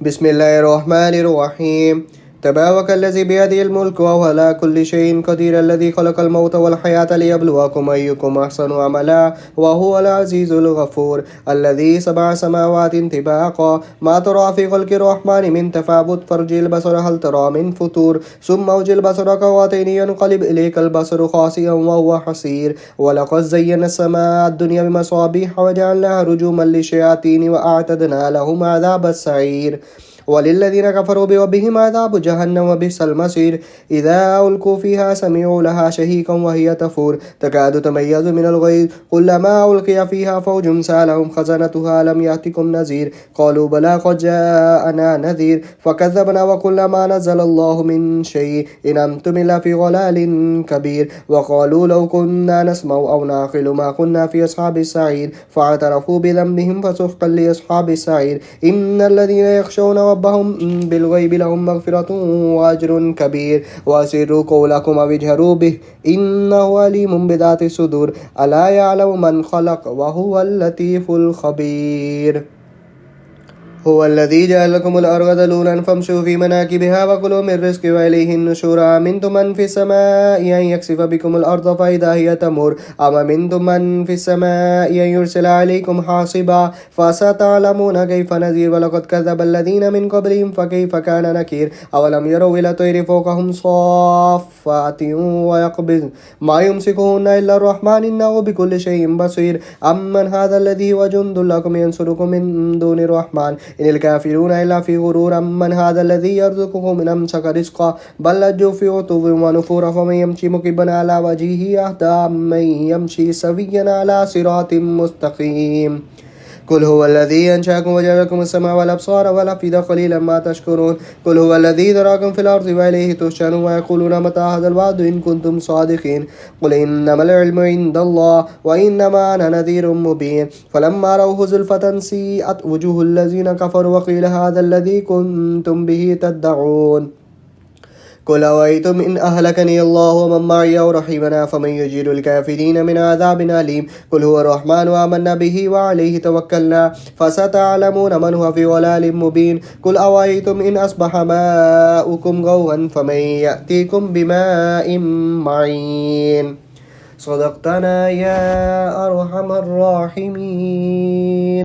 بسم الله الرحمن الرحيم. تبارك الذي بيده الملك وهو على كل شيء قدير، الذي خلق الموت والحياة ليبلوكم أيكم أحسن عملا وهو العزيز الغفور. الذي سبع سماوات طباقا ما ترى في خلق الرحمن من تفاوت، فارجع البصر هل ترى من فطور ثم ارجع البصر كرتين ينقلب إليك البصر خاسئا وهو حسير. ولقد زينا السماء الدنيا بمصابيح وجعلناها رجوما للشياطين وأعتدنا لهم عذاب السعير. وللذين كفروا بربهم عذاب جهنم وبئس المصير. إذا ألقوا فيها سمعوا لها شهيقا وهي تفور تكاد تميز من الغيظ كلما ألقي فيها فوج سألهم خزنتها ألم يأتكم نذير قالوا بلى قد جاءنا نذير فكذبنا وقلنا ما نزل الله من شيء إن أنتم إلا في ضلال كبير. وقالوا لو كنا نسمع أو نعقل ما كنا في أصحاب السعير فاعترفوا بذنبهم فسحقا لأصحاب السعير. إن الذين يخشون ربهم بالغيب لهم مغفرة وأجر كبير. وأسروا قولكم أو اجهروا به إنه عليم بذات الصدور. ألا يعلم من خلق وهو اللطيف الخبير. هو الذي جعل لكم الأرض ذلولا فامشوا في مناكبها وكلوا من رزقه وإليه النشور. أمنتم من في السماء أن يخسف بكم الأرض فإذا هي تمور أم أمنتم من في السماء أن يرسل عليكم حاصبا فستعلمون كيف نذير. ولقد كذب الذين من قبلهم فكيف كان نكير. أولم يروا إلى الطير فوقهم صافات ويقبضن ما يمسكهن إلا الرحمن إنه بكل شيء بصير. أمن هذا الذي هو جند لكم ينصركم من دون الرحمن إن الكافرون إلا في غرور. من هذا الذي يرزقكم إن أمسك رزقا بل لجوا في عتو ونفور. فمن يمشي مكبا على وجهه أهدى من يمشي سويا على صراط مستقيم. قل هو الذي أنشأكم وجعل لكم السمع والأبصار والأفئدة قليلا ما تشكرون. قل هو الذي ذراكم في الأرض وإليه تحشرون. ويقولون متى هذا الوعد إن كنتم صادقين. قل إنما العلم عند الله وإنما أنا نذير مبين. فلما رأوه زلفة سيئت وجوه الذين كفروا وقيل هذا الذي كنتم به تدعون. قل أرأيتم إن أهلكني الله ومن معي أو رحمنا فمن يجير الكافرين من عذاب أليم. قل هو الرحمن وآمنا به وعليه توكلنا فستعلمون من هو في ضلال مبين. قل أرأيتم إن أصبح ماؤكم غورا فمن يأتيكم بماء معين. صدقتنا يا أرحم الراحمين.